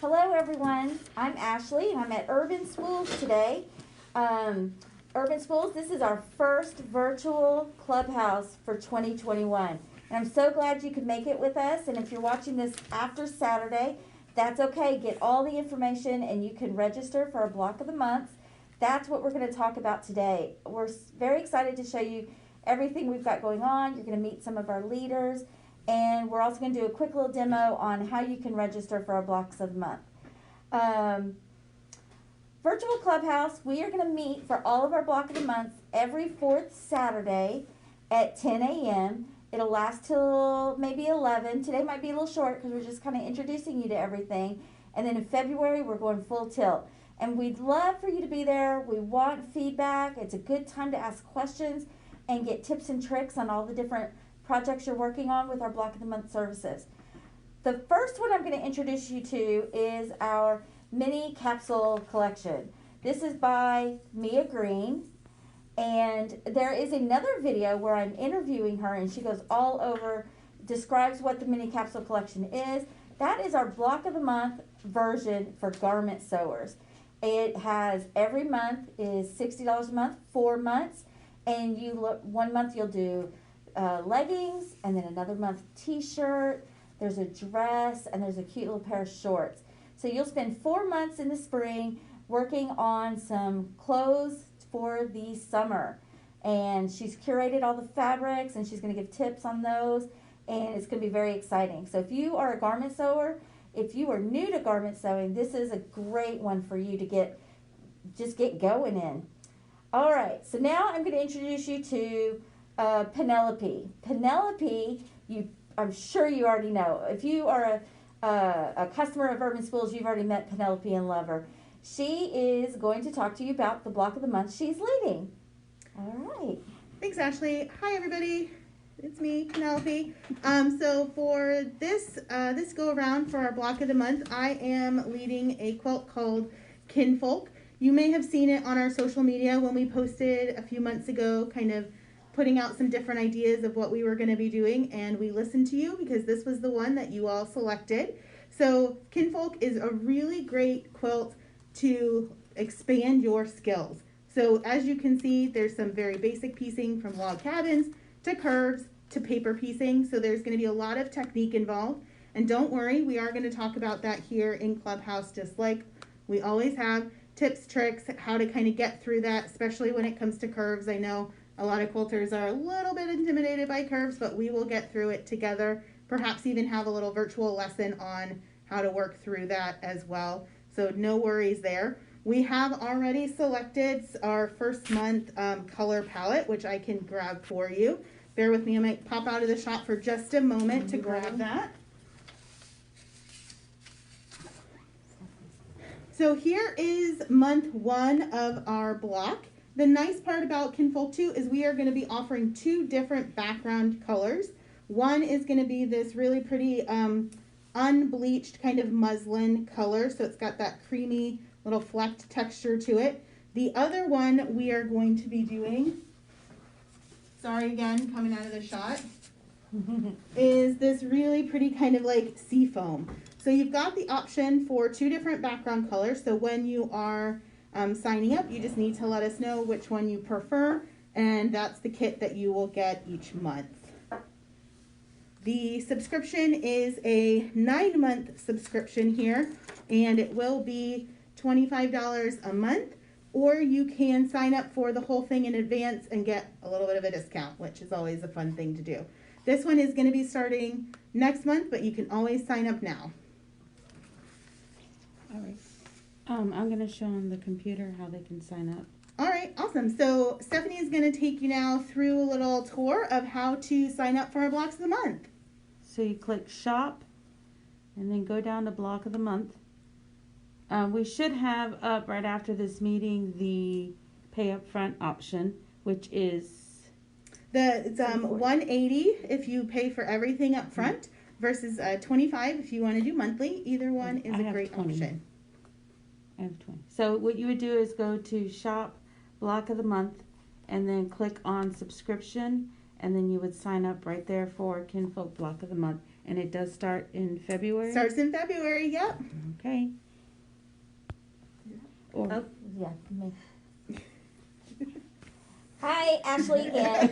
Hello everyone, I'm Ashley and I'm at Urban Spools today. Urban Spools, this is our first virtual Clubhouse for 2021. And I'm so glad you could make it with us, and if you're watching this after Saturday, that's okay. Get all the information and you can register for our block of the month. That's what we're going to talk about today. We're very excited to show you everything we've got going on. You're going to meet some of our leaders. And we're also going to do a quick little demo on how you can register for our blocks of the month. Virtual Clubhouse, we are going to meet for all of our block of the month every fourth Saturday at 10 a.m. It'll last till maybe 11. Today might be a little short because we're just kind of introducing you to everything. And then in February, we're going full tilt. And we'd love for you to be there. We want feedback. It's a good time to ask questions and get tips and tricks on all the different projects you're working on with our block of the month services. The first one I'm going to introduce you to is our Mini Capsule Collection. This is by Mia Green, and there is another video where I'm interviewing her and she goes all over, describes what the Mini Capsule Collection is. That is our block of the month version for garment sewers. It has every month is $60 a month, 4 months, and you look 1 month you'll do leggings, and then another month t-shirt, there's a dress, and there's a cute little pair of shorts. So you'll spend 4 months in the spring working on some clothes for the summer. And she's curated all the fabrics and she's going to give tips on those, and it's going to be very exciting. So if you are a garment sewer, if you are new to garment sewing, this is a great one for you to just get going in. All right, so now I'm going to introduce you to Penelope. Penelope, I'm sure you already know. If you are a customer of Urban Spools, you've already met Penelope and love her. She is going to talk to you about the block of the month she's leading. All right. Thanks, Ashley. Hi, everybody. It's me, Penelope. So for this go around for our block of the month, I am leading a quilt called Kinfolk. You may have seen it on our social media when we posted a few months ago, kind of putting out some different ideas of what we were going to be doing, and we listened to you because this was the one that you all selected. So Kinfolk is a really great quilt to expand your skills. So as you can see, there's some very basic piecing from log cabins to curves to paper piecing. So there's going to be a lot of technique involved. And don't worry, we are going to talk about that here in Clubhouse, just like we always have. Tips, tricks, how to kind of get through that, especially when it comes to curves. I know a lot of quilters are a little bit intimidated by curves, but we will get through it together. Perhaps even have a little virtual lesson on how to work through that as well. So no worries there. We have already selected our first month color palette, which I can grab for you. Bear with me, I might pop out of the shop for just a moment to grab that. So here is month 1 of our block. The nice part about Kinfolk 2 is we are going to be offering 2 different background colors. One is going to be this really pretty unbleached kind of muslin color, so it's got that creamy little flecked texture to it. The other one we are going to be doing, sorry again, coming out of the shot, is this really pretty kind of like sea foam. So you've got the option for 2 different background colors. So when you are signing up, you just need to let us know which one you prefer, and that's the kit that you will get each month. The subscription is a 9-month subscription here, and it will be $25 a month, or you can sign up for the whole thing in advance and get a little bit of a discount, which is always a fun thing to do. This one is going to be starting next month, but you can always sign up now. All right. I'm going to show on the computer how they can sign up. All right, awesome. So Stephanie is going to take you now through a little tour of how to sign up for our blocks of the month. So you click shop and then go down to block of the month. We should have up right after this meeting the pay up front option, which is it's $180 if you pay for everything up front versus $25 if you want to do monthly. Either one is a great 20. option. I have 20. So what you would do is go to shop block of the month and then click on subscription, and then you would sign up right there for Kinfolk block of the month. And it does start in February? Starts in February, yep. Okay. Or, Oh, yeah, me. Hi, Ashley again.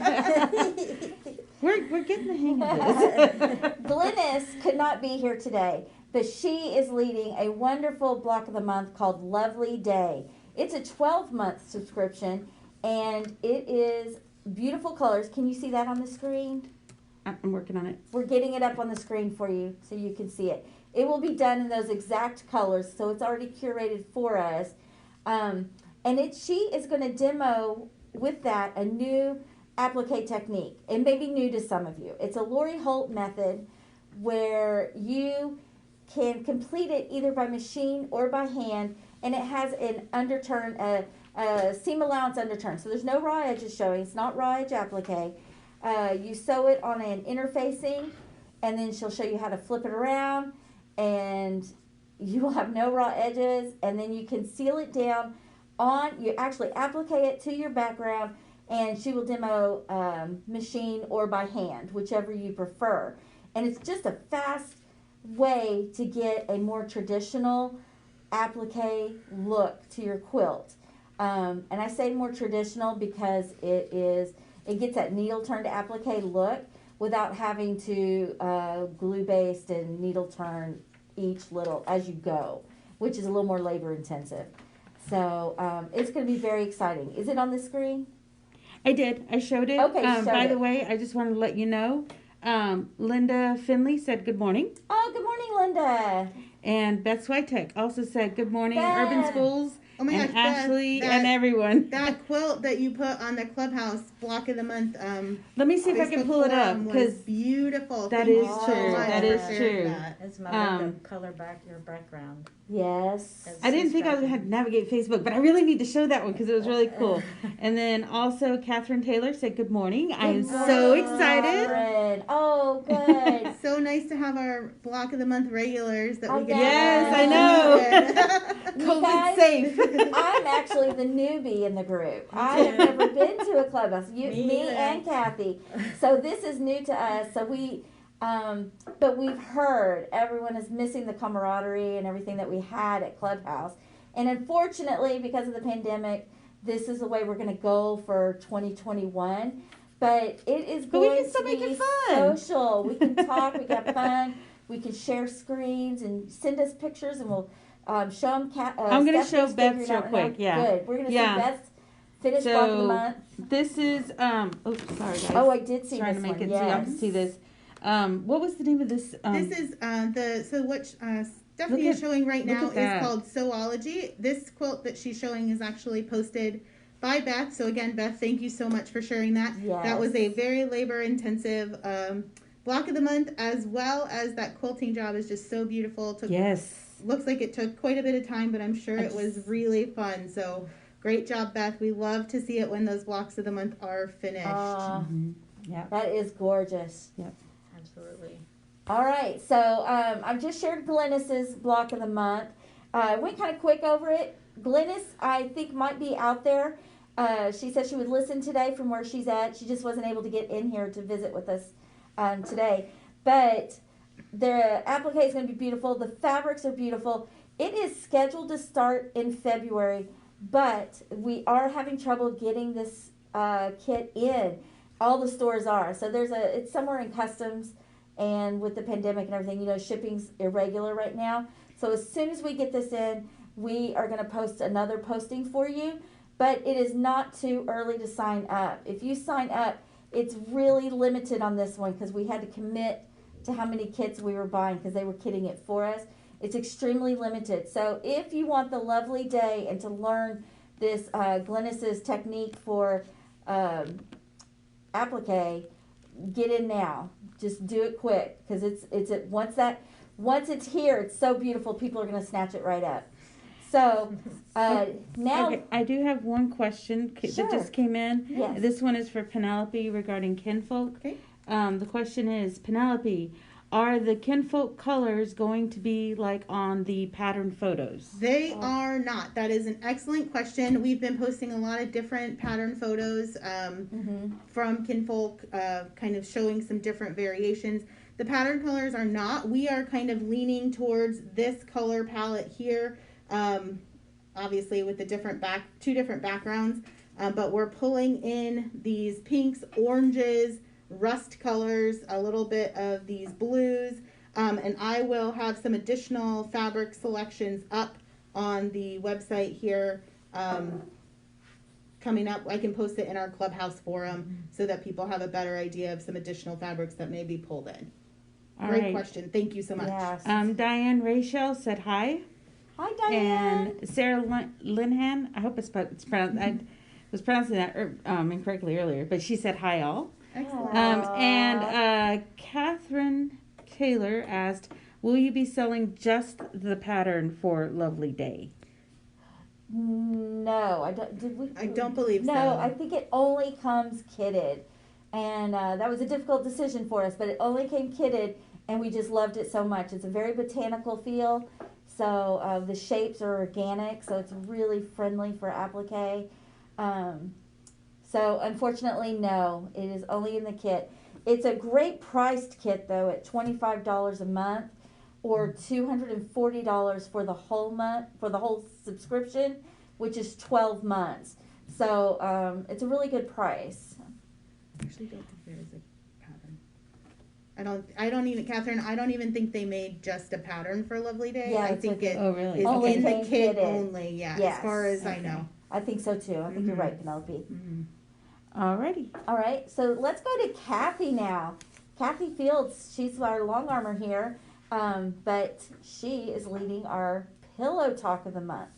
we're getting the hang of this. Glynis could not be here today, but she is leading a wonderful block of the month called Lovely Day. It's a 12-month subscription, and it is beautiful colors. Can you see that on the screen? I'm working on it. We're getting it up on the screen for you so you can see it. It will be done in those exact colors, so it's already curated for us. She is going to demo with that a new applique technique. It may be new to some of you. It's a Lori Holt method where you can complete it either by machine or by hand, and it has an underturn, a seam allowance underturn. So there's no raw edges showing. It's not raw edge applique. You sew it on an interfacing, and then she'll show you how to flip it around, and you will have no raw edges, and then you can seal it down you actually applique it to your background, and she will demo machine or by hand, whichever you prefer. And it's just a fast way to get a more traditional applique look to your quilt. And I say more traditional because it gets that needle turn to applique look without having to glue based and needle turn each little as you go, which is a little more labor intensive. So it's going to be very exciting. Is it on the screen? I did. I showed it. Okay, by the way, I just wanted to let you know, Linda Finley said good morning. Oh, good morning, Linda. And Beth Switek also said good morning, Beth. Urban Spools. Oh my and gosh, Ashley Beth, and everyone. That quilt that you put on the Clubhouse block of the month. Let me see if I can pull it up because beautiful. That Thank is you true. so much That for is sharing true. that. It's my color back your background. Yes. I didn't think I would have to navigate Facebook, but I really need to show that one because it was really cool. And then also Catherine Taylor said good morning. I am so excited. Catherine. Oh, good. So nice to have our block of the month regulars that we get. Yes, I know. COVID safe. I'm actually the newbie in the group. I have never been to a clubhouse. Me and Kathy. So this is new to us. So but we've heard everyone is missing the camaraderie and everything that we had at Clubhouse. And unfortunately, because of the pandemic, this is the way we're going to go for 2021. But it is going to be social. We can talk, we can have fun, we can share screens and send us pictures, and we'll show them. I'm going to show Beth's real quick. Yeah. Good. We're going to see Beth's finished block of the month. This is, oops, sorry guys. Oh, I did see trying this to make one. it so y'all can see this. What was the name of this? This is what Stephanie is showing right now is called Sewology. This quilt that she's showing is actually posted by Beth. So again, Beth, thank you so much for sharing that. Yes. That was a very labor intensive block of the month, as well as that quilting job is just so beautiful. Looks like it took quite a bit of time, but I'm sure it was really fun. So great job, Beth. We love to see it when those blocks of the month are finished. Yeah, that is gorgeous. Yep. Absolutely. All right, so I've just shared Glynis's block of the month. Went kind of quick over it. Glynis, I think, might be out there. She said she would listen today from where she's at. She just wasn't able to get in here to visit with us today. But the applique is going to be beautiful. The fabrics are beautiful. It is scheduled to start in February, but we are having trouble getting this kit in. All the stores are. So it's somewhere in customs, and with the pandemic and everything, shipping's irregular right now. So as soon as we get this in, we are going to post another posting for you. But it is not too early to sign up. If you sign up, it's really limited on this one because we had to commit to how many kits we were buying because they were kitting it for us. It's extremely limited. So if you want the lovely day and to learn this Glynis's technique for applique, get in now. Just do it quick because once it's here, it's so beautiful. People are going to snatch it right up. So now, okay, I do have one question that just came in. Yes. This one is for Penelope regarding Kinfolk. Okay. The question is, Penelope, are the Kinfolk colors going to be like on the pattern photos? They are not. That is an excellent question. We've been posting a lot of different pattern photos from Kinfolk, kind of showing some different variations. The pattern colors are not. We are kind of leaning towards this color palette here, obviously with the two different backgrounds, but we're pulling in these pinks, oranges, rust colors, a little bit of these blues, and I will have some additional fabric selections up on the website here coming up. I can post it in our Clubhouse forum so that people have a better idea of some additional fabrics that may be pulled in. Great question. Thank you so much. Yes. Diane Rachel said hi. Hi, Diane. And Sarah Linhan, I hope it's pronounced, I was pronouncing that incorrectly earlier, but she said hi all. Excellent. And Catherine Taylor asked, will you be selling just the pattern for Lovely Day? No, I don't. Did we? I don't believe so. No, I think it only comes kitted, and that was a difficult decision for us. But it only came kitted, and we just loved it so much. It's a very botanical feel, so the shapes are organic, so it's really friendly for applique. So unfortunately, no, it is only in the kit. It's a great priced kit though, at $25 a month, or $240 for the whole month, for the whole subscription, which is 12 months. So it's a really good price. I actually don't think there is a pattern. I don't even, Catherine, I don't even think they made just a pattern for Lovely Day. Yeah, I it's think okay. it Oh, really? is Only in the came kit kitted. only, yeah, Yes. as far as I Okay. know. I think so too. I think you're right, Penelope. Alrighty. All right, so let's go to Cathy now. Cathy Fields, she's our long armor here, but she is leading our pillow talk of the month.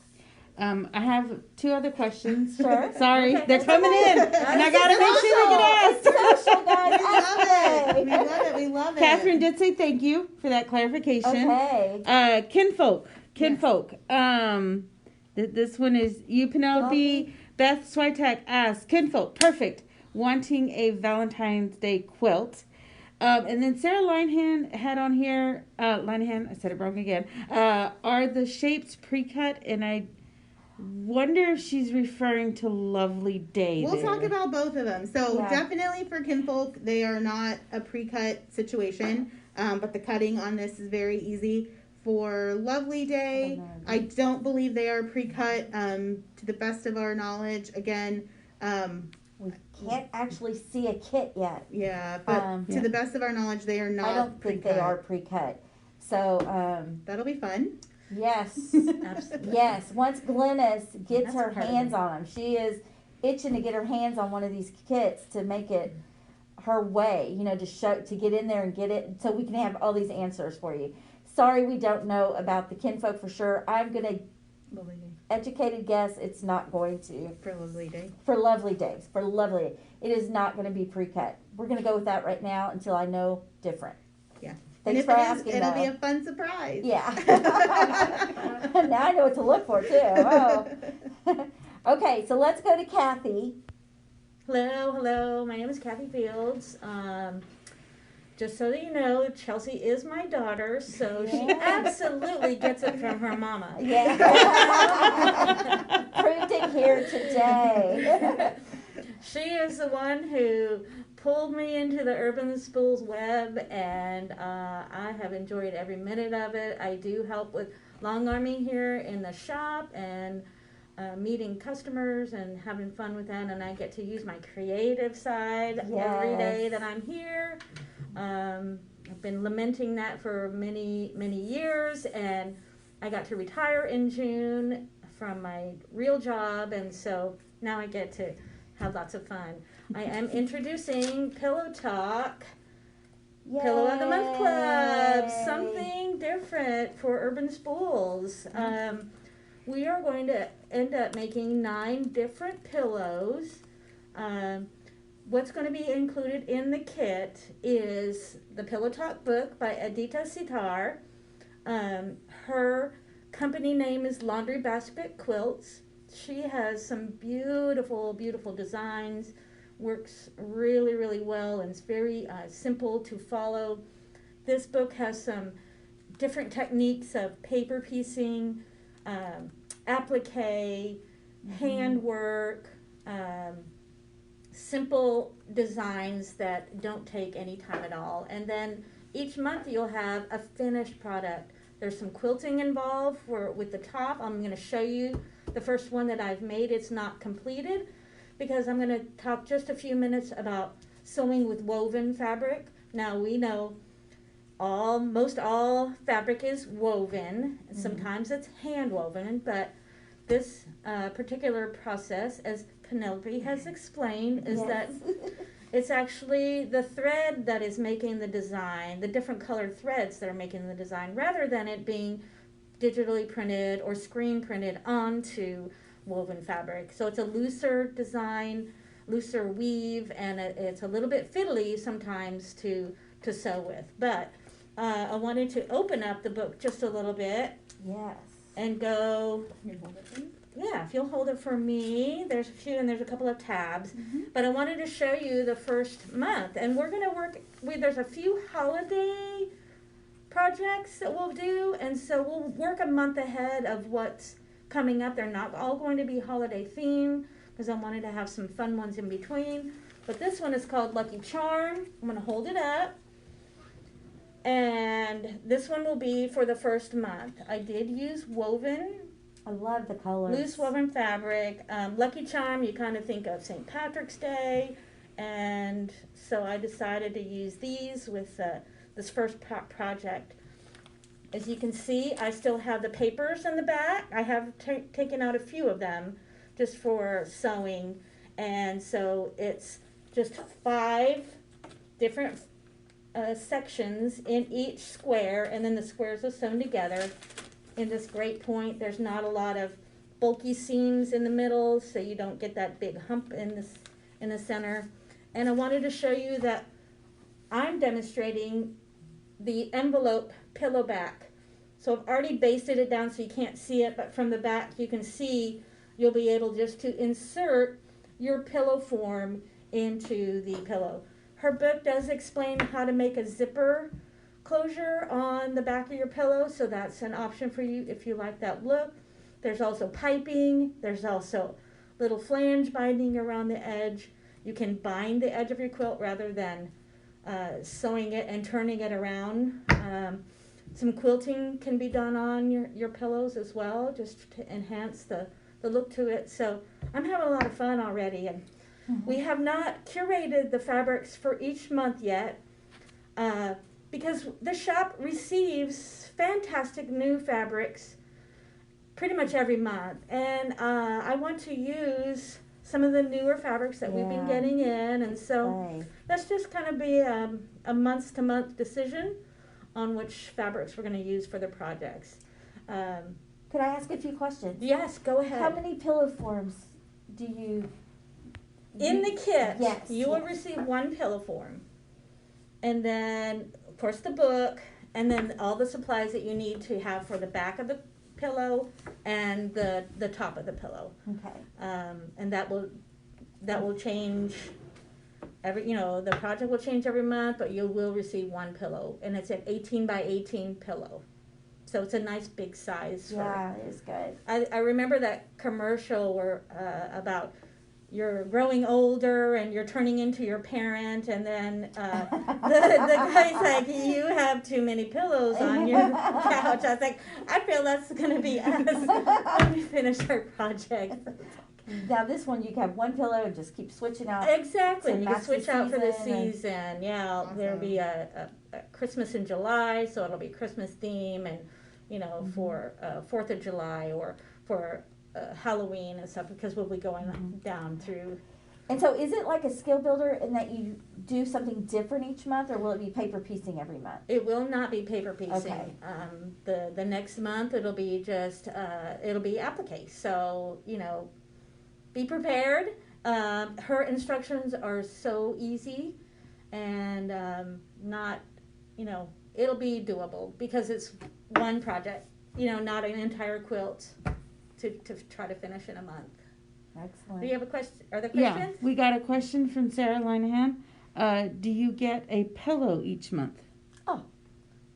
I have two other questions. Sure. Sorry, Okay. they're coming in, and I gotta make sure they get asked. Social, guys. We love it. Okay. We love it. We love it. Catherine did say thank you for that clarification. Okay. Kinfolk. This one is you, Penelope. Beth Switek asks, Kinfolk, perfect. Wanting a Valentine's Day quilt. And then Sarah Linehan had on here, Linehan, I said it wrong again. Are the shapes pre-cut? And I wonder if she's referring to Lovely Day. We'll there. talk about both of them. So Yeah. definitely for Kinfolk, they are not a pre-cut situation, but the cutting on this is very easy. For Lovely Day, I don't believe they are pre-cut. To the best of our knowledge, again, We can't actually see a kit yet. yeah, but to the best of our knowledge, they are not. I don't think pre-cut. they are pre-cut. So, That'll be fun. yes. Absolutely. Yes, once Glennis gets That's her part of hands it. on them, she is itching to get her hands on one of these kits to make it her way, to get in there and get it, so we can have all these answers for you. Sorry, we don't know about the Kinfolk for sure. I'm gonna Lovely Day. educated guess it's not going to For Lovely Day. for Lovely Days. For Lovely, it is not going to be pre-cut. We're gonna go with that right now until I know different. Yeah. Thanks and for if asking. it'll be though. a fun surprise. Yeah. Now I know what to look for too. Oh. Okay, so let's go to Cathy. Hello. My name is Cathy Fields. Just so that you know, Chelsea is my daughter, so she Yeah. absolutely gets it from her mama. Yeah. Proved it here today. She is the one who pulled me into the Urban Spools web, and I have enjoyed every minute of it. I do help with long arming here in the shop and meeting customers and having fun with that, and I get to use my creative side every day Yes. that I'm here. I've been lamenting that for many years, and I got to retire in June from my real job, and so now I get to have lots of fun. I am introducing Pillow Talk, Pillow of the Month Club, Yay. something different for Urban Spools. We are going to end up making 9 different pillows. What's going to be included in the kit is the Pillow Talk book by Adita Sitar. Her company name is Laundry Basket Quilts. She has some beautiful designs, works really well, and it's very simple to follow. This book has some different techniques of paper piecing, applique, handwork, simple designs that don't take any time at all. And then each month you'll have a finished product. There's some quilting involved with the top. I'm going to show you the first one that I've made. It's not completed because I'm going to talk just a few minutes about sewing with woven fabric. Now we know most all fabric is woven. Sometimes it's hand woven, but this particular process, as Penelope has explained, is that it's actually the thread that is making the design, the different colored threads that are making the design, rather than it being digitally printed or screen printed onto woven fabric. So it's a looser design, looser weave, and it's a little bit fiddly sometimes to sew with. But I wanted to open up the book just a little bit. Yes. And go. Yeah, if you'll hold it for me. There's a few, and there's a couple of tabs. But I wanted to show you the first month, and we're going to work. There's a few holiday projects that we'll do, and so we'll work a month ahead of what's coming up. They're not all going to be holiday themed because I wanted to have some fun ones in between. But this one is called Lucky Charm. I'm going to hold it up. And this one will be for the first month. I did use woven. I love the colors. Loose woven fabric. Lucky Charm, you kind of think of St. Patrick's Day. And so I decided to use these with this first project. As you can see, I still have the papers in the back. I have taken out a few of them just for sewing. And so it's just 5 different sections in each square, and then the squares are sewn together in this great point. There's not a lot of bulky seams in the middle, so you don't get that big hump in the center. And I wanted to show you that I'm demonstrating the envelope pillow back. So I've already basted it down so you can't see it, but from the back you can see you'll be able just to insert your pillow form into the pillow. Her book does explain how to make a zipper closure on the back of your pillow, so that's an option for you if you like that look. There's also piping. There's also little flange binding around the edge. You can bind the edge of your quilt rather than sewing it and turning it around. Some quilting can be done on your pillows as well, just to enhance the look to it. So I'm having a lot of fun already. And we have not curated the fabrics for each month yet because the shop receives fantastic new fabrics pretty much every month. And I want to use some of the newer fabrics that we've been getting in. And so that's just kind of be a month-to-month decision on which fabrics we're going to use for the projects. Could I ask a few questions? Yes, go ahead. How many pillow forms do you... In the kit, you will yes. receive 1 pillow form. And then, of course, the book, and then all the supplies that you need to have for the back of the pillow and the top of the pillow. Okay. And that will change the project will change every month, but you will receive 1 pillow. And it's an 18 by 18 pillow. So it's a nice big size. Yeah, it is good. I remember that commercial where about you're growing older and you're turning into your parent, and then the guy's like, you have too many pillows on your couch. I was like, I feel that's going to be us when we finish our project. Now this one, you can have 1 pillow and just keep switching out. Exactly. to You match can switch out for the season. Yeah, Awesome. there'll be a Christmas in July, so it'll be Christmas theme, and for 4th of July or for Halloween and stuff, because we'll be going down through. And so is it like a skill builder in that you do something different each month, or will it be paper piecing every month? It will not be paper piecing. Okay. The next month it'll be just it'll be applique. So be prepared. Her instructions are so easy, and not it'll be doable because it's one project. Not an entire quilt to try to finish in a month. Excellent. Do you have a question? Are there questions? Yeah, we got a question from Sarah Linehan. Do you get a pillow each month?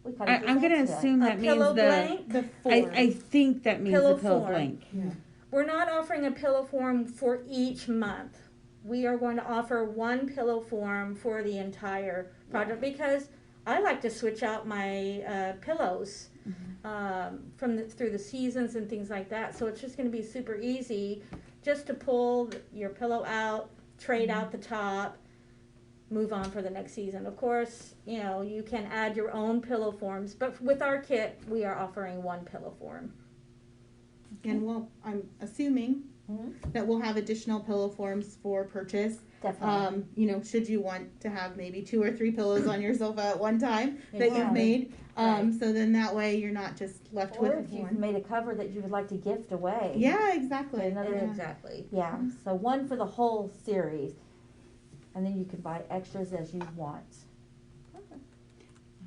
We kinda just I'm going to answered that. assume that means pillow the. blank. I think that means Pillow the pillow form. blank. Yeah. We're not offering a pillow form for each month. We are going to offer 1 pillow form for the entire project because I like to switch out my pillows through the seasons and things like that. So it's just going to be super easy just to pull your pillow out, trade out the top, move on for the next season. Of course, you can add your own pillow forms, but with our kit, we are offering one pillow form. And I'm assuming that we'll have additional pillow forms for purchase. Definitely. Should you want to have maybe 2 or 3 pillows on your sofa at one time that Yeah. you've made. Right. So then that way you're not just left Or with if you've one. made a cover that you would like to gift away. Yeah, exactly. Another- Exactly. Yeah, so one for the whole series. And then you can buy extras as you want.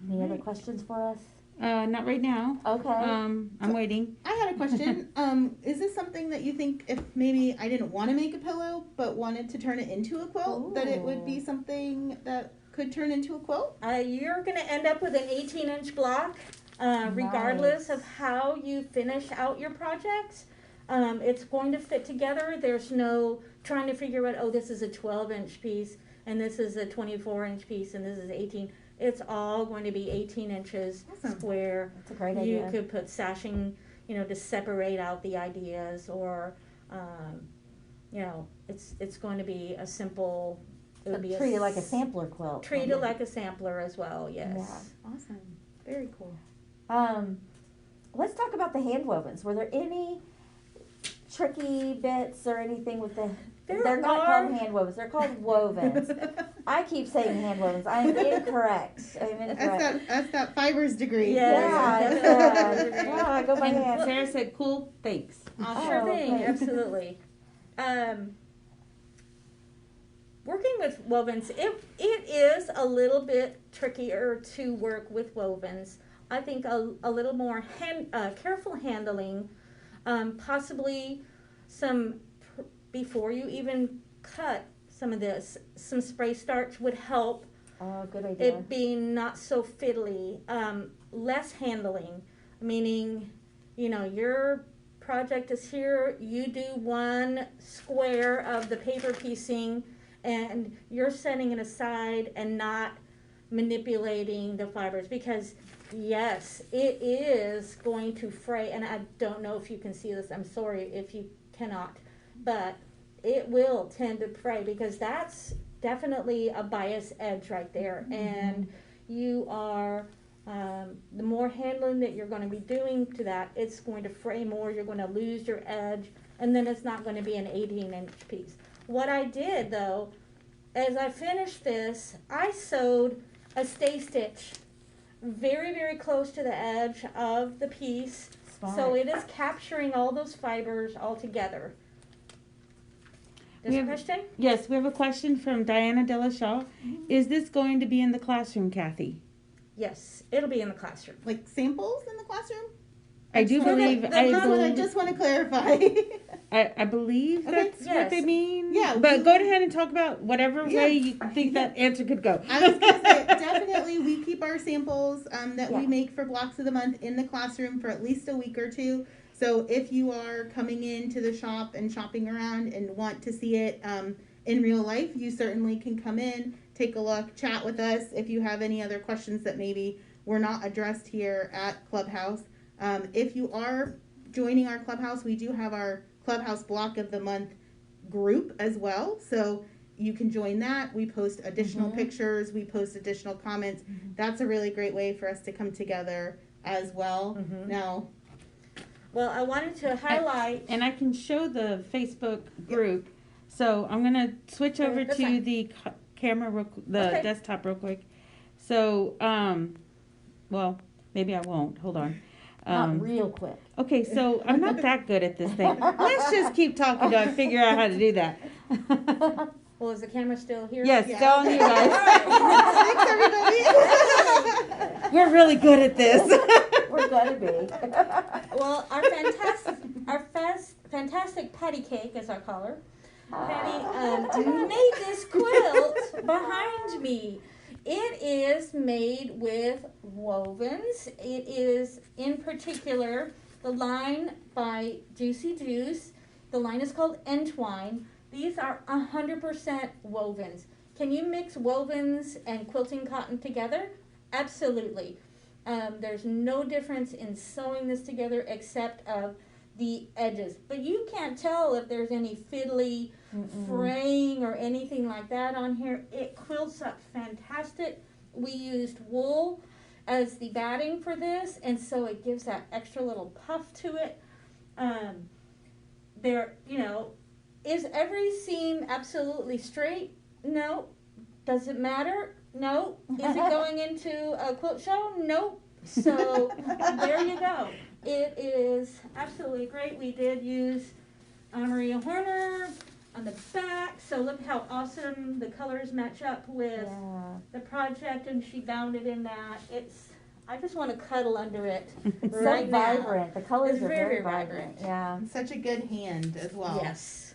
Any other questions for us? Not right now. Okay. I'm waiting. I had a question. Is this something that you think if maybe I didn't want to make a pillow but wanted to turn it into a quilt, that it would be something that could turn into a quilt? You're going to end up with an 18-inch block, regardless of how you finish out your projects. It's going to fit together. There's no trying to figure out, this is a 12-inch piece, and this is a 24-inch piece, and this is 18. It's all going to be 18 inches square. That's a great You idea. could put sashing, to separate out the ideas, or, it's going to be a simple. It would be Treat it like a sampler quilt. Treat it like a sampler as well. Yes. Yeah. Awesome. Very cool. Let's talk about the hand wovens. Were there any tricky bits or anything with the? They're not called hand wovens. They're called wovens. I keep saying hand wovens. I'm incorrect. That's that fibers degree. Yeah. I go by And hand. Sarah said, "Cool, thanks." Sure thing. Okay. Absolutely. Working with wovens, it is a little bit trickier to work with wovens. I think a little more careful handling, possibly before you even cut some of this, some spray starch would help. Oh, good idea. It being not so fiddly, less handling, meaning, your project is here, you do one square of the paper piecing, and you're setting it aside and not manipulating the fibers, because yes, it is going to fray, and I don't know if you can see this, I'm sorry if you cannot, but it will tend to fray, because that's definitely a bias edge right there, and you are the more handling that you're going to be doing to that, it's going to fray more, you're going to lose your edge, and then it's not going to be an 18-inch piece. What I did, though, as I finished this, I sewed a stay stitch very, very close to the edge of the piece, so it is capturing all those fibers all together. There's a question? Yes, we have a question from Diana Delashaw. Is this going to be in the classroom, Kathy? Yes, it'll be in the classroom. Like samples in the classroom? I do believe. I just want to clarify. I believe Okay. that's what they mean. Yeah, but go ahead and talk about whatever way you think that answer could go. I was going to say, definitely we keep our samples that we make for blocks of the month in the classroom for at least a week or two. So if you are coming into the shop and shopping around and want to see it in real life, you certainly can come in, take a look, chat with us. If you have any other questions that maybe were not addressed here at Clubhouse. If you are joining our Clubhouse, we do have our Clubhouse Block of the Month group as well. So you can join that. We post additional pictures. We post additional comments. That's a really great way for us to come together as well. Now, well, I wanted to highlight. And I can show the Facebook group. So I'm going to switch over That's to fine. the camera, desktop real quick. So, well, maybe I won't. Hold on. Not real quick. Okay, so I'm not that good at this thing. Let's just keep talking till I figure out how to do that. Well, is the camera still here? Yes, it's on you guys. thanks everybody. We're really good at this. We're gonna be. Well, our fantastic Patty Cake, as I call her, Patty made this quilt behind me. It is made with wovens. It is, in particular, the line by Juicy Juice. The line is called Entwine. These are 100% wovens. Can you mix wovens and quilting cotton together? absolutely. There's no difference in sewing this together except of the edges. But you can't tell if there's any fiddly fraying or anything like that on here. It quilts up fantastic. We used wool as the batting for this, and so it gives that extra little puff to it. Is every seam absolutely straight? No. Does it matter? No. Is it going into a quilt show? Nope. So there you go. It is absolutely great. We did use Maria Horner on the back, so look how awesome the colors match up with the project, and she bound it in that. I just want to cuddle under it. It's right so now. vibrant. The colors It's are very, very very vibrant. vibrant. Yeah. And such a good hand as well. Yes.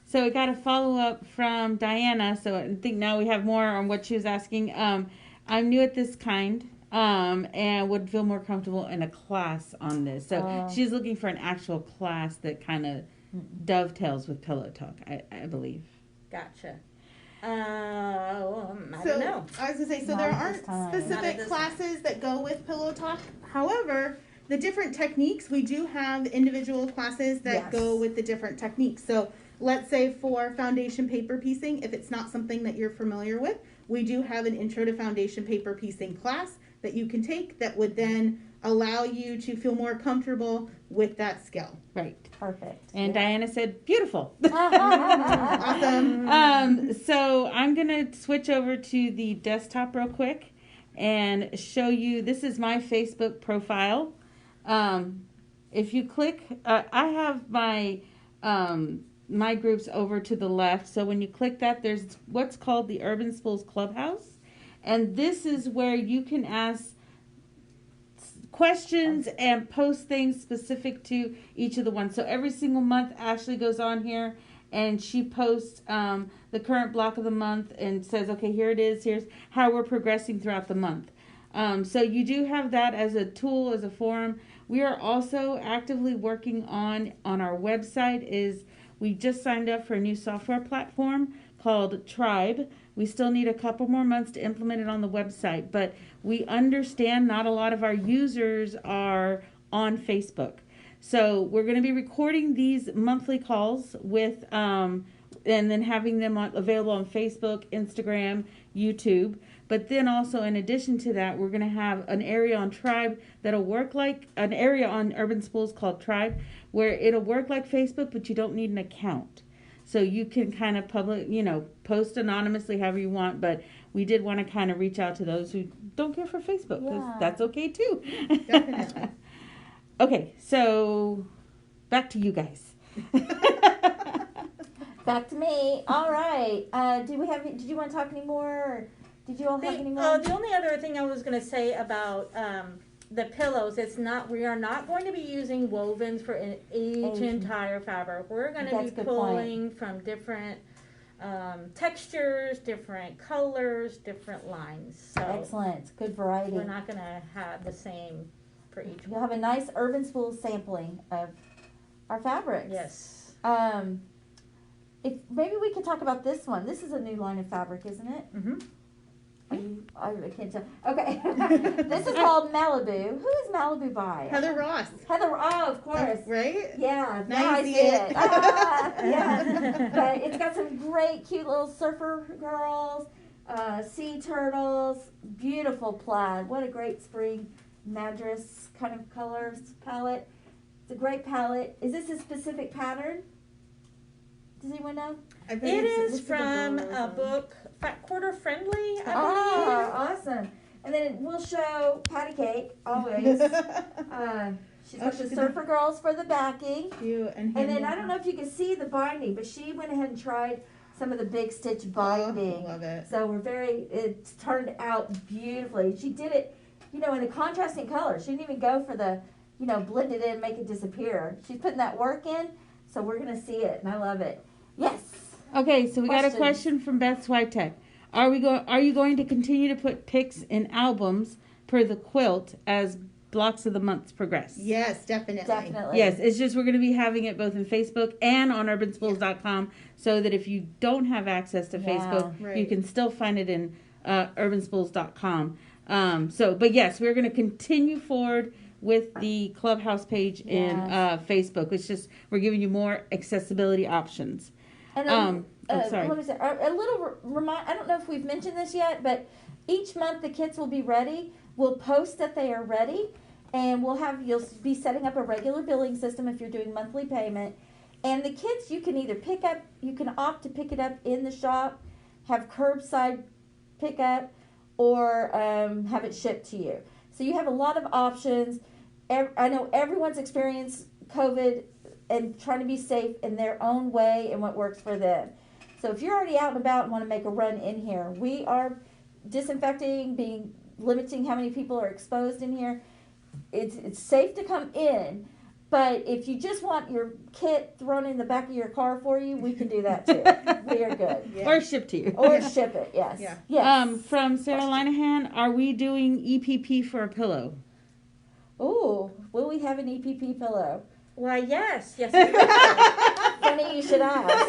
So we got a follow up from Diana. So I think now we have more on what she was asking. I'm new at this kind, and would feel more comfortable in a class on this. So she's looking for an actual class that kind of dovetails with Pillow Talk, I believe. Gotcha. I So, don't know. I was gonna say, so Not there at aren't this time. Not at specific this classes that go with Pillow Talk. However, the different techniques, we do have individual classes that go with the different techniques. So let's say for foundation paper piecing, if it's not something that you're familiar with, we do have an intro to foundation paper piecing class that you can take that would then allow you to feel more comfortable with that skill. Right. Perfect. And Diana said, beautiful. Awesome. So I'm going to switch over to the desktop real quick and show you, this is my Facebook profile. If you click, I have my groups over to the left. So when you click that, there's what's called the Urban Spools Clubhouse. And this is where you can ask questions and post things specific to each of the ones. So every single month, Ashley goes on here and she posts the current block of the month and says, okay, here it is. Here's how we're progressing throughout the month. So you do have that as a tool, as a forum. We are also actively working on our website. We just signed up for a new software platform called Tribe. We still need a couple more months to implement it on the website, but we understand not a lot of our users are on Facebook. So we're going to be recording these monthly calls with, and then having them available on Facebook, Instagram, YouTube. But then also in addition to that, we're going to have an area on Tribe that'll work like an area on Urban Spools called Tribe, where it'll work like Facebook, but you don't need an account. So you can kind of post anonymously however you want, but we did want to kind of reach out to those who don't care for Facebook, because that's okay too. Definitely. Okay, so back to you guys. Back to me. All right. Did you want to talk any more? Or did you all have any more? The only other thing I was going to say about the pillows, we are not going to be using wovens for each entire fabric. We're going to be pulling from different textures, different colors, different lines. So excellent. Good variety. we're not going to have the same for each You'll one. have a nice Urban Spools sampling of our fabrics. Yes. If maybe we could talk about this one. This is a new line of fabric, isn't it? Mm-hmm. I can't tell. Okay. This is called Malibu. Who is Malibu by? Heather Ross. Heather. Oh, of course. Right? Yeah. Now Now I you see see it. it. Yeah. But it's got some great, cute little surfer girls, sea turtles, beautiful plaid. What a great spring madras kind of colors palette. It's a great palette. Is this a specific pattern? Does anyone know? I It think is from a book, Fat Quarter Friendly, I Oh, awesome. And then we'll show Patty Cake, always. She's got the Surfer Girls for the backing. And then I don't know if you can see the binding, but she went ahead and tried some of the big stitch binding. Love it. So it's turned out beautifully. She did it, in a contrasting color. She didn't even go for the, blend it in, make it disappear. She's putting that work in, so we're going to see it, and I love it. Yes. Okay, so we got a Questions? question from Beth Switek. Are you going to continue to put pics in albums per the quilt as blocks of the months progress? Yes, definitely. Definitely. Yes, it's just we're going to be having it both in Facebook and on urbanspools.com, so that if you don't have access to Facebook, Right. you can still find it in urbanspools.com. But yes, we're going to continue forward with the Clubhouse page in Facebook. It's just we're giving you more accessibility options. And sorry. let me say a little remind. I don't know if we've mentioned this yet, but each month the kits will be ready. We'll post that they are ready, and you'll be setting up a regular billing system if you're doing monthly payment. And the kits you can either you can opt to pick it up in the shop, have curbside pickup, or have it shipped to you. So you have a lot of options. I know everyone's experienced COVID and trying to be safe in their own way and what works for them. So if you're already out and about and want to make a run in here, we are disinfecting, limiting how many people are exposed in here. It's safe to come in, but if you just want your kit thrown in the back of your car for you, we can do that too. We are good. Yeah. Or shipped to you. Or ship it, yes. Yeah. Yes. From Sarah Linehan, are we doing EPP for a pillow? Ooh, will we have an EPP pillow? Why, yes. Funny you should ask.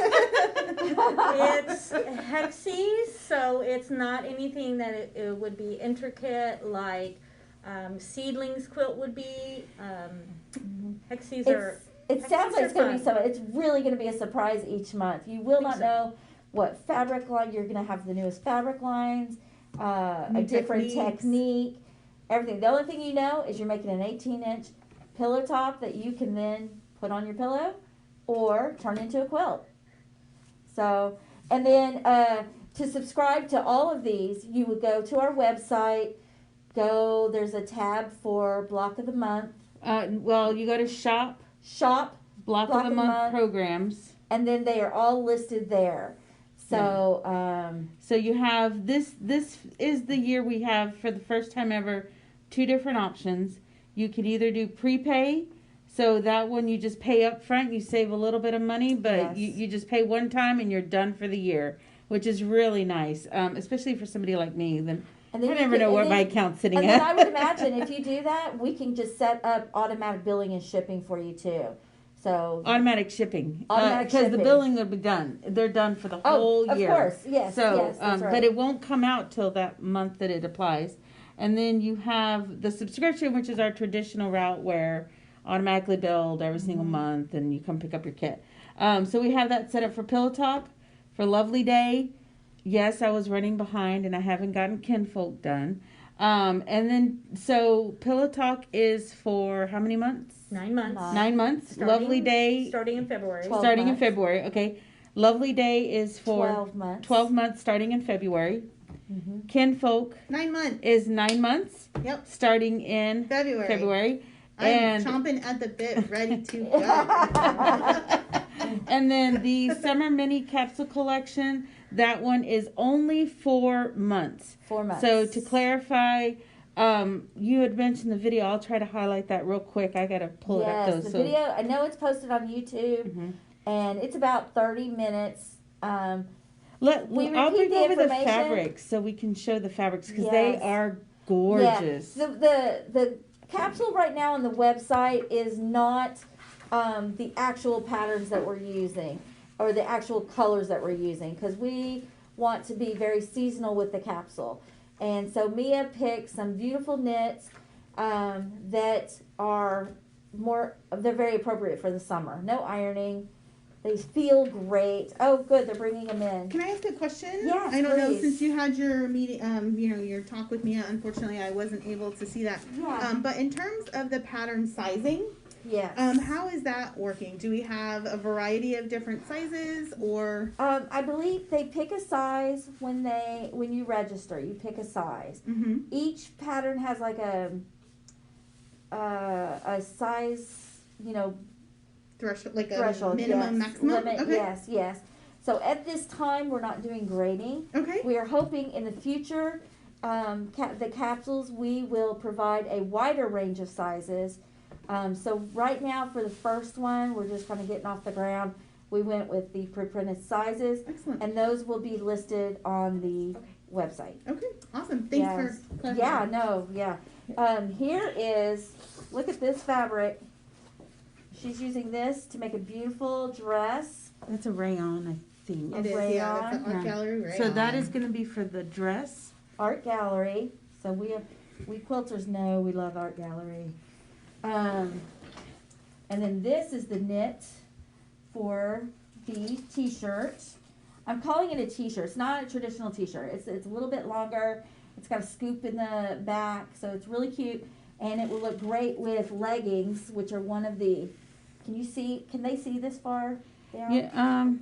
It's hexes, so it's not anything that it would be intricate like seedlings quilt would be. Hexes are. It sounds like it's going to be it's really going to be a surprise each month. You will not know what fabric line you're going to have. The newest fabric lines, a different technique, everything. The only thing you know is you're making an 18-inch pillow top that you can then put on your pillow or turn into a quilt. So, and then to subscribe to all of these, you would go to our website. There's a tab for Block of the Month. You go to shop Block of the Month programs, and then they are all listed there. So, so you have this is the year we have for the first time ever 2 different options. You could either do prepay, so that one you just pay up front, you save a little bit of money, but you just pay one time and you're done for the year, which is really nice, especially for somebody like me. Then I never know what my account's sitting at. And then I would imagine if you do that, we can just set up automatic billing and shipping for you too. So automatic shipping, because the billing will be done. They're done for the whole year. Of course, yes. So, yes, that's right. But it won't come out till that month that it applies. And then you have the subscription, which is our traditional route where automatically billed every single month and you come pick up your kit. So we have that set up for Pillow Talk, for Lovely Day. Yes, I was running behind and I haven't gotten Kinfolk done. And then, so Pillow Talk is for how many months? 9 months. 9 months. Lovely Day. Starting in February. Starting in February, okay. Lovely Day is for 12 months. 12 months starting in February. Mm-hmm. Kinfolk 9 months is 9 months. Yep. Starting in February. I'm chomping at the bit, ready to go. And then the Summer Mini Capsule Collection, that one is only 4 months. 4 months. So to clarify, you had mentioned the video. I'll try to highlight that real quick. I gotta pull it up though. Yes, the video. I know it's posted on YouTube, and it's about 30 minutes. I'll bring over the fabrics so we can show the fabrics because they are gorgeous. Yeah. The capsule right now on the website is not the actual patterns that we're using or the actual colors that we're using because we want to be very seasonal with the capsule. And so Mia picked some beautiful knits that are they're very appropriate for the summer. No ironing. They feel great. Oh, good. They're bringing them in. Can I ask a question? Yes, I don't know, please. since you had your meeting, your talk with Mia, unfortunately I wasn't able to see that. Yeah. But in terms of the pattern sizing, Yes. how is that working? Do we have a variety of different sizes or? I believe they pick a size when you register. You pick a size. Mm-hmm. Each pattern has like a size, Threshold, like threshold, a minimum, yes. maximum? Limit, Okay. yes. So at this time, we're not doing grading. Okay. We are hoping in the future, the capsules, we will provide a wider range of sizes. So right now for the first one, we're just kind of getting off the ground. We went with the pre-printed sizes. Excellent. And those will be listed on the website. Okay, awesome. Thanks Yes. for clarifying. Here is, look at this fabric. She's using this to make a beautiful dress. That's a rayon, I think. It is, rayon. yeah, that's an art gallery rayon. So that is going to be for the dress. Art gallery. So we quilters know we love art gallery. And then this is the knit for the t-shirt. I'm calling it a t-shirt. It's not a traditional t-shirt. It's a little bit longer. It's got a scoop in the back, so it's really cute. And it will look great with leggings, which are one of the, can they see this far down? Yeah,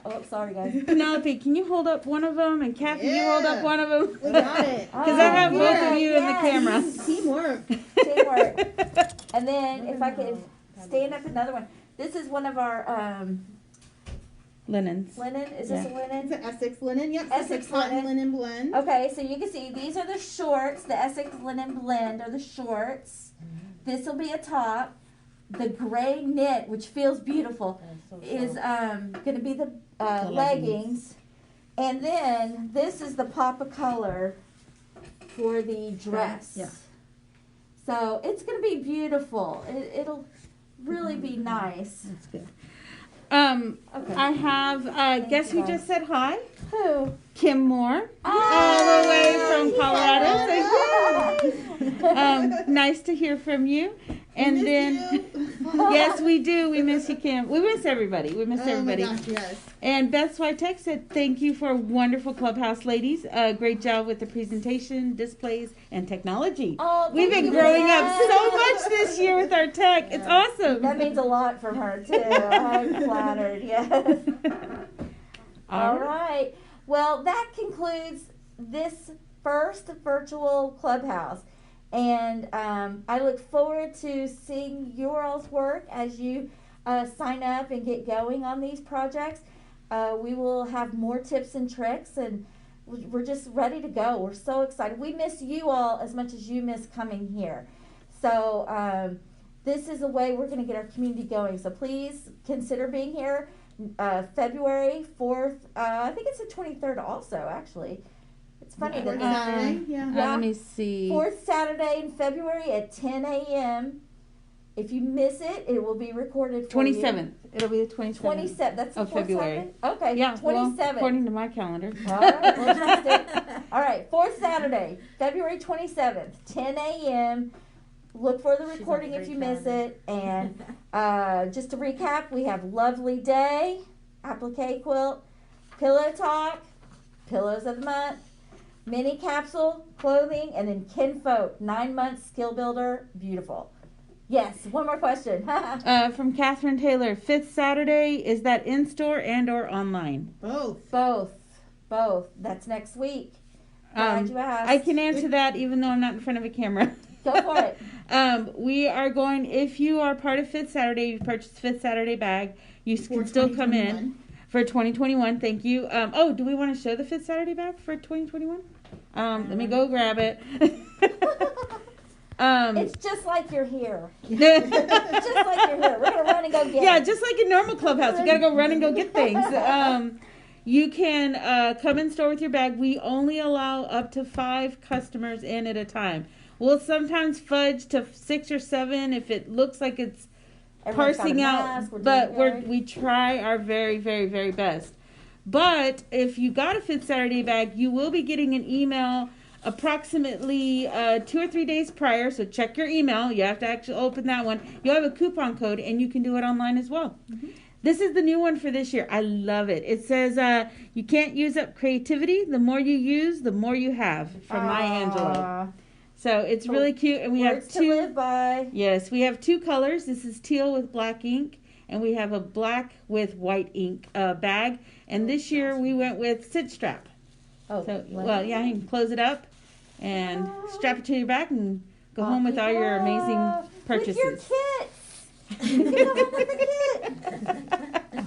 Oh, sorry guys. Penelope, can you hold up one of them? And Cathy, you hold up one of them? We got it. Because I have both of you in the camera. Teamwork. Teamwork. And then if I could stand up another one. This is one of our Linens. linen. Is this a It's linen? an Essex linen. Yep. Essex cotton linen. linen blend. Okay, so you can see these are the shorts. The Essex linen blend are the shorts. This will be a top. The gray knit, which feels beautiful, is going to be the leggings. And then this is the pop of color for the dress. Yeah. So it's going to be beautiful. It'll really be nice. That's good. Okay. I have, guess who just said hi? Who? Kim Moore. Oh, All the way from yeah. Colorado. Nice to hear from you. And then, yes, we do. We miss you, Kim. We miss everybody. We miss everybody. Oh my gosh, yes. And Beth Switek said, thank you for wonderful Clubhouse ladies. Great job with the presentation, displays, and technology. Oh, We've thank been you, growing Beth. up so much this year with our tech. It's awesome. That means a lot from her, too. I'm flattered, yes. All right. Well, that concludes this first virtual Clubhouse. And I look forward to seeing your all's work as you sign up and get going on these projects. We will have more tips and tricks, and we're just ready to go. We're so excited. We miss you all as much as you miss coming here. So this is a way we're going to get our community going. So please consider being here February 4th. I think it's the 23rd also, actually. It's funny that Saturday, yeah. Let me see. 4th Saturday in February at 10 a.m. If you miss it, it will be recorded for 27th. It'll be the 27th. 27th. That's the of 4th February. Saturday? Okay, Yeah, well, 27th. according to my calendar. All right, we'll just stick. All right, 4th Saturday, February 27th, 10 a.m. Look for the recording if you miss it. And just to recap, we have Lovely Day, applique quilt, Pillow Talk, Pillows of the Month, Mini Capsule Clothing, and then Kinfolk 9 months skill builder. Beautiful. Yes, one more question. From Catherine Taylor, 5th Saturday, is that in-store and or online? Both. Both. That's next week. Glad you asked. I can answer that even though I'm not in front of a camera. Go for it. We are going, if you are part of 5th Saturday, you purchased 5th Saturday bag, you can still come in for 2021. Thank you. Do we want to show the 5th Saturday bag for 2021? Let me go grab it. It's just like you're here. Just like you're here. We're going to run and go get Yeah, it. just like a normal Clubhouse. You got to go run and go get things. You can come in store with your bag. We only allow up to 5 customers in at a time. We'll sometimes fudge to 6 or 7 if it looks like it's Everyone's got a parsing mask, out, we're but doing good. we try our very, very, very best. But if you got a 5th Saturday bag, you will be getting an email approximately 2 or 3 days prior. So check your email. You have to actually open that one. You'll have a coupon code, and you can do it online as well. Mm-hmm. This is the new one for this year. I love it. It says you can't use up creativity. The more you use, the more you have. From Maya Angelou. So it's really cute, and we have Words to live by. Yes, we have 2 colors. This is teal with black ink, and we have a black with white ink bag. And this year we went with sit strap. Oh, So, well, yeah, you can close it up and strap it to your back and go home with all your amazing purchases. With your kits. You can go home with the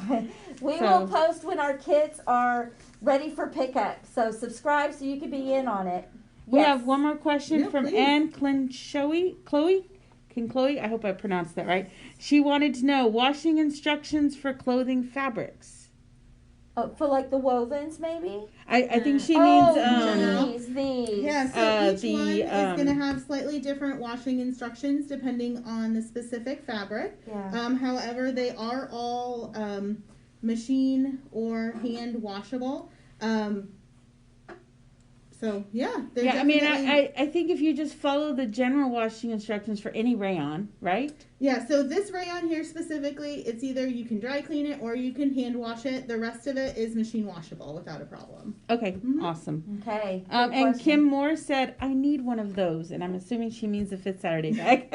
kit. We will post when our kits are ready for pickup. So subscribe so you can be in on it. We Yes. have one more question from please. Anne Chloe. I hope I pronounced that right. She wanted to know washing instructions for clothing fabrics. Oh, for like the wovens, maybe? I think she means these. Yeah, so each the, one is going to have slightly different washing instructions depending on the specific fabric. Yeah. However, they are all machine or hand washable. So yeah, they're Yeah, I mean, definitely. I think if you just follow the general washing instructions for any rayon, right? Yeah, so this rayon here specifically, it's either you can dry clean it or you can hand wash it. The rest of it is machine washable without a problem. Okay, Mhm. awesome. Okay. Good And question. Kim Moore said, I need one of those. And I'm assuming she means the Fifth Saturday bag.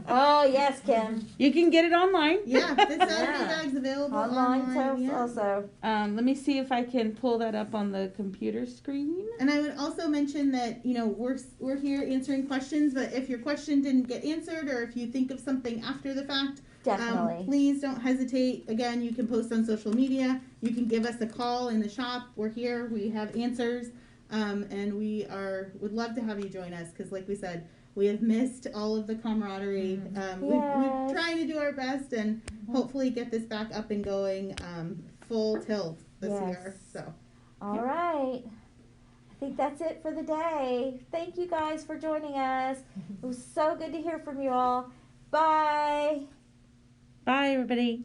Oh, yes, Kim. You can get it online. Yeah, this Saturday Yeah. bag's available Online online. Yeah. also. Let me see if I can pull that up on the computer screen. And I would also mention that, you know, we're here answering questions, but if your question didn't get answered or if you think of something after the fact, Definitely. please don't hesitate. Again, you can post on social media. You can give us a call in the shop. We're here. We have answers. And would love to have you join us because, like we said, we have missed all of the camaraderie. We're trying to do our best and hopefully get this back up and going full tilt this year. So. All right. I think that's it for the day. Thank you guys for joining us. It was so good to hear from you all. Bye. Bye, everybody.